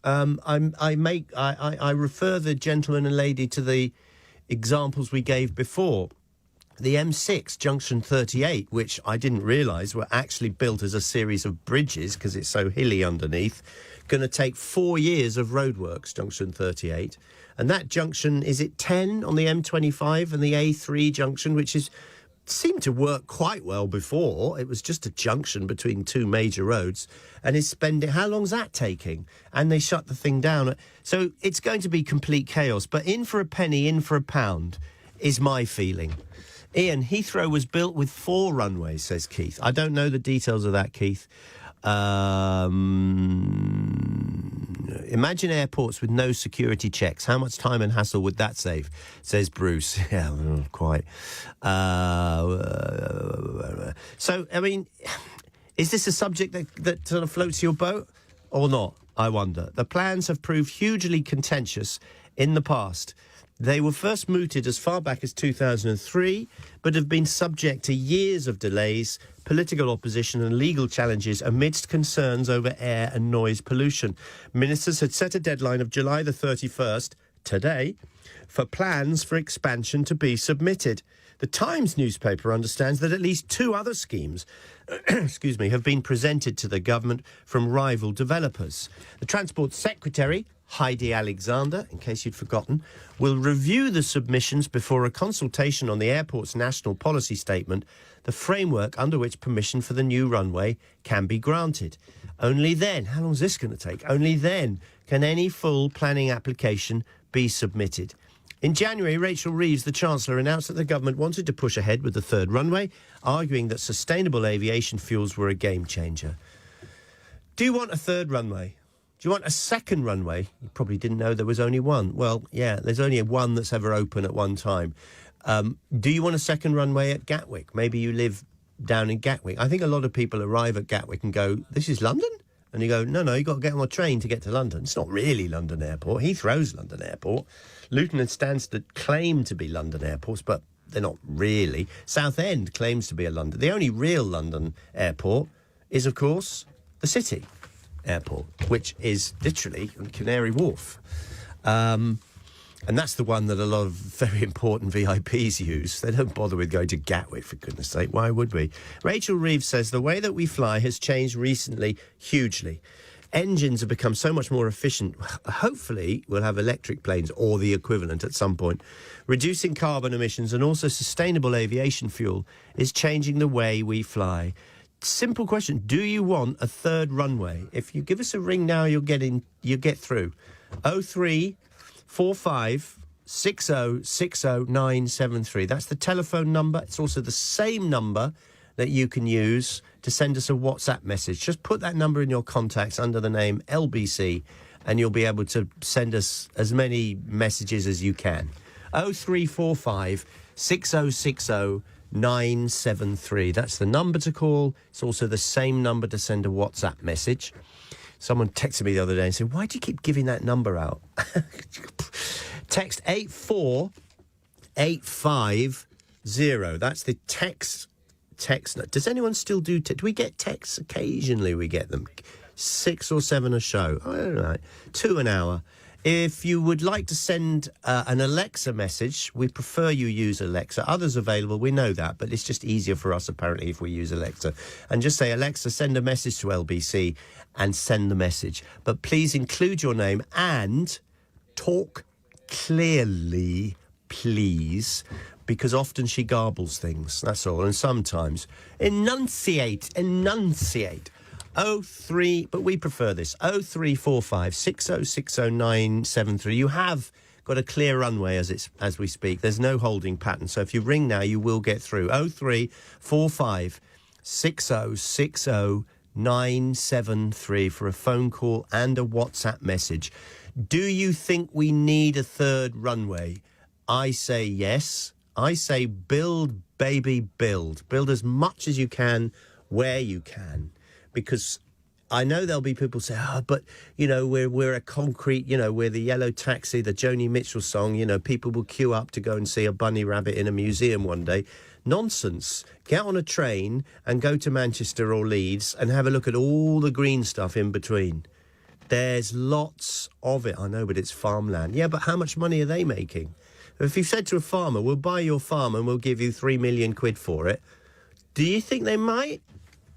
I refer the gentleman and lady to the examples we gave before. The M6 Junction 38, which I didn't realise were actually built as a series of bridges because it's so hilly underneath, going to take 4 years of roadworks, Junction 38. And that junction, is it 10 on the M25 and the A3 junction, which seemed to work quite well before. It was just a junction between two major roads. And is spending... How long's that taking? And they shut the thing down. So it's going to be complete chaos. But in for a penny, in for a pound is my feeling. Ian, Heathrow was built with 4 runways, says Keith. I don't know the details of that, Keith. Imagine airports with no security checks. How much time and hassle would that save, says Bruce. Yeah, quite. So, I mean, is this a subject that sort of floats your boat or not, I wonder? The plans have proved hugely contentious in the past. They were first mooted as far back as 2003, but have been subject to years of delays, political opposition and legal challenges amidst concerns over air and noise pollution. Ministers had set a deadline of July the 31st, today, for plans for expansion to be submitted. The Times newspaper understands that at least 2 other schemes have been presented to the government from rival developers. The Transport Secretary, Heidi Alexander, in case you'd forgotten, will review the submissions before a consultation on the airport's national policy statement, the framework under which permission for the new runway can be granted. Only then, how long is this going to take? Only then can any full planning application be submitted. In January, Rachel Reeves, the Chancellor, announced that the government wanted to push ahead with the 3rd runway, arguing that sustainable aviation fuels were a game changer. Do you want a 3rd runway? Do you want a 2nd runway? You probably didn't know there was only one. Well, yeah, there's only one that's ever open at one time. Do you want a 2nd runway at Gatwick? Maybe you live down in Gatwick. I think a lot of people arrive at Gatwick and go, this is London? And you go, no, you've got to get on a train to get to London. It's not really London Airport. Heathrow's London Airport. Luton and Stansted claim to be London airports, but they're not really. Southend claims to be a London. The only real London airport is, of course, the City Airport, which is literally on Canary Wharf. And that's the one that a lot of very important VIPs use. They don't bother with going to Gatwick, for goodness sake. Why would we? Rachel Reeves says the way that we fly has changed recently hugely. Engines have become so much more efficient. Hopefully, we'll have electric planes or the equivalent at some point. Reducing carbon emissions and also sustainable aviation fuel is changing the way we fly. Simple question. Do you want a 3rd runway? If you give us a ring now, you'll get through. 0345 6060 973. That's the telephone number. It's also the same number that you can use to send us a WhatsApp message. Just put that number in your contacts under the name LBC and you'll be able to send us as many messages as you can. 0345 6060 973. That's the number to call. It's also the same number to send a WhatsApp message. Someone texted me the other day and said, why do you keep giving that number out? Text 84850. That's the text. Does anyone still do we get texts? Occasionally we get them. 6 or 7 a show. I don't know. 2 an hour. If you would like to send an Alexa message, we prefer you use Alexa. Others available, we know that, but it's just easier for us, apparently, if we use Alexa. And just say, Alexa, send a message to LBC and send the message. But please include your name and talk clearly, please, because often she garbles things, that's all. And sometimes enunciate. 03, but we prefer this, 0345 6060 973. You have got a clear runway as we speak. There's no holding pattern. So if you ring now, you will get through. 0345 6060 973 for a phone call and a WhatsApp message. Do you think we need a 3rd runway? I say yes. I say build, baby, build. Build as much as you can where you can. Because I know there'll be people say, but, we're a concrete, we're the yellow taxi, the Joni Mitchell song, people will queue up to go and see a bunny rabbit in a museum one day. Nonsense. Get on a train and go to Manchester or Leeds and have a look at all the green stuff in between. There's lots of it. I know, but it's farmland. Yeah, but how much money are they making? If you've said to a farmer, we'll buy your farm and we'll give you 3 million quid for it, do you think they might?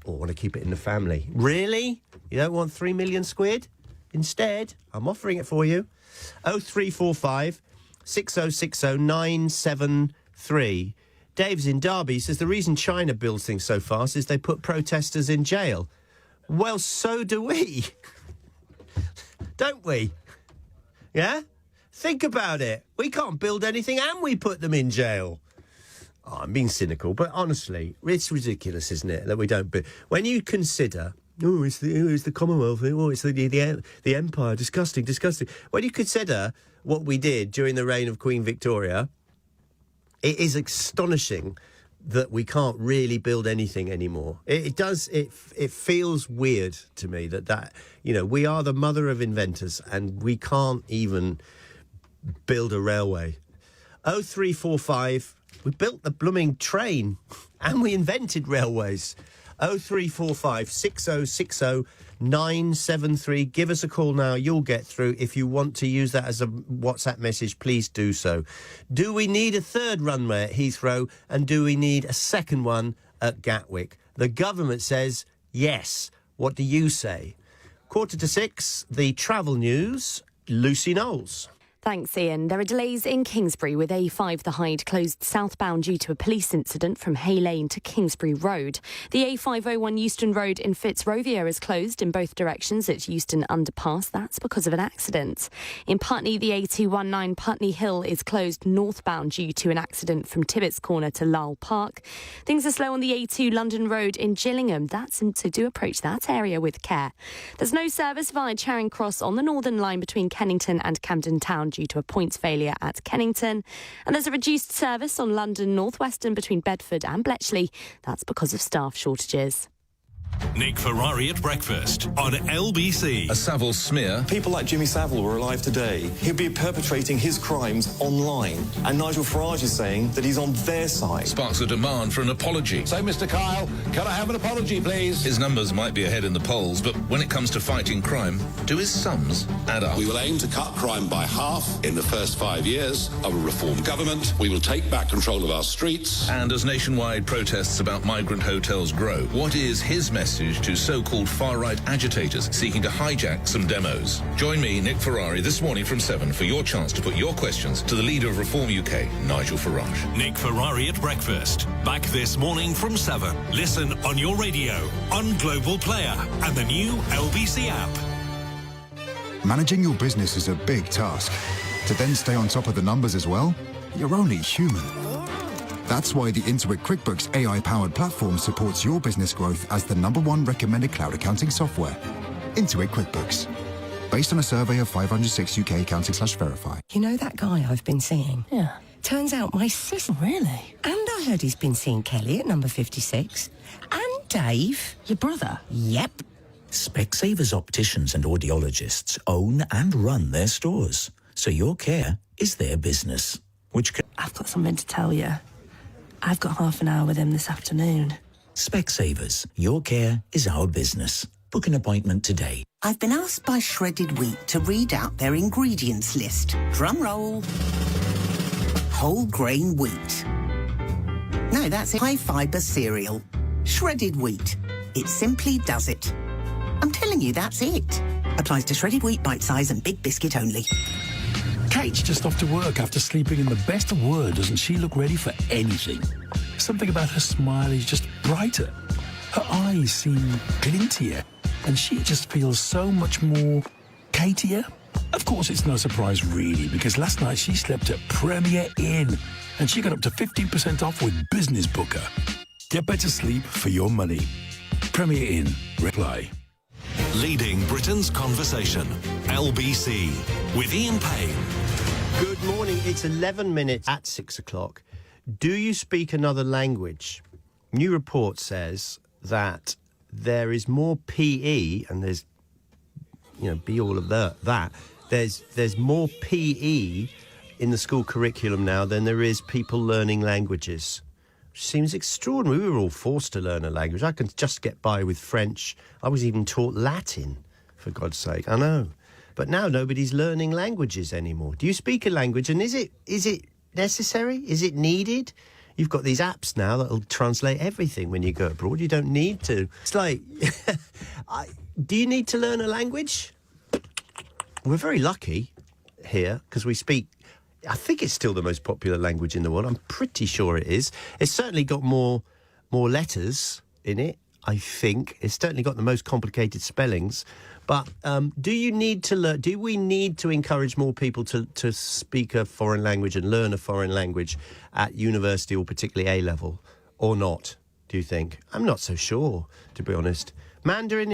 Or want to keep it in the family? Really? You don't want 3 million quid? Instead, I'm offering it for you. 0345 6060 973. Dave's in Derby. He says the reason China builds things so fast is they put protesters in jail. Well, so do we. Don't we? Yeah? Think about it. We can't build anything and we put them in jail. Oh, I'm being cynical, but honestly, it's ridiculous, isn't it, that we don't... When you consider... Oh, it's the Commonwealth. Oh, it's the Empire. Disgusting, disgusting. When you consider what we did during the reign of Queen Victoria, it is astonishing that we can't really build anything anymore. It feels weird to me that we are the mother of inventors and we can't even build a railway. 0345, we built the blooming train and we invented railways. 0345 6060 973. Give us a call now. You'll get through. If you want to use that as a WhatsApp message, please do so. Do we need a third runway at Heathrow? And do we need a second one at Gatwick? The government says yes. What do you say? 5:45, the travel news. Lucy Knowles. Thanks, Ian. There are delays in Kingsbury with A5 The Hyde closed southbound due to a police incident from Hay Lane to Kingsbury Road. The A501 Euston Road in Fitzrovia is closed in both directions at Euston Underpass. That's because of an accident. In Putney, the A219 Putney Hill is closed northbound due to an accident from Tibbets Corner to Lyle Park. Things are slow on the A2 London Road in Gillingham. So do approach that area with care. There's no service via Charing Cross on the Northern Line between Kennington and Camden Town due to a points failure at Kennington. And there's a reduced service on London North Western between Bedford and Bletchley. That's because of staff shortages. Nick Ferrari at breakfast on LBC. A Savile smear. People like Jimmy Savile were alive today, he'd be perpetrating his crimes online. And Nigel Farage is saying that he's on their side. Sparks a demand for an apology. So, Mr. Kyle, can I have an apology, please? His numbers might be ahead in the polls, but when it comes to fighting crime, do his sums add up? We will aim to cut crime by half in the first 5 years of a reform government. We will take back control of our streets. And as nationwide protests about migrant hotels grow, what is his message to so-called far-right agitators seeking to hijack some demos? Join me, Nick Ferrari, this morning from 7 for your chance to put your questions to the leader of Reform UK, Nigel Farage. Nick Ferrari at breakfast. Back this morning from 7. Listen on your radio, on Global Player and the new LBC app. Managing your business is a big task. To then stay on top of the numbers as well, you're only human. That's why the Intuit QuickBooks AI-powered platform supports your business growth as the #1 recommended cloud accounting software. Intuit QuickBooks. Based on a survey of 506 UK accounting/verify. You know that guy I've been seeing? Yeah. Turns out my sister... Really? And I heard he's been seeing Kelly at number 56. And Dave. Your brother? Yep. Specsavers opticians and audiologists own and run their stores, so your care is their business. I've got something to tell you. I've got half an hour with him this afternoon. Specsavers, your care is our business. Book an appointment today. I've been asked by Shredded Wheat to read out their ingredients list. Drum roll. Whole grain wheat. No, that's it. High fibre cereal. Shredded wheat. It simply does it. I'm telling you, that's it. Applies to shredded wheat, bite size and big biscuit only. Kate's just off to work after sleeping in the best of word. Doesn't she look ready for anything? Something about her smile is just brighter. Her eyes seem glintier, and she just feels so much more Katier. Of course, it's no surprise really, because last night she slept at Premier Inn, and she got up to 15% off with Business Booker. Get better sleep for your money. Premier Inn. Reply. Leading Britain's conversation. LBC with Ian Payne. Good morning. It's 11 minutes at 6 o'clock. Do you speak another language? New report says that there is more PE, and there's, be all of that. There's more PE in the school curriculum now than there is people learning languages. Seems extraordinary. We were all forced to learn a language. I can just get by with French. I was even taught Latin for God's sake. I know. But now nobody's learning languages anymore. Do you speak a language, and is it necessary? Is it needed? You've got these apps now that'll translate everything when you go abroad. You don't need to. It's like, do you need to learn a language? We're very lucky here because we speak, I think it's still the most popular language in the world. I'm pretty sure it is. It's certainly got more letters in it, I think. It's certainly got the most complicated spellings. But do you need to learn? Do we need to encourage more people to speak a foreign language and learn a foreign language at university or particularly A level, or not? Do you think? I'm not so sure, to be honest. Mandarin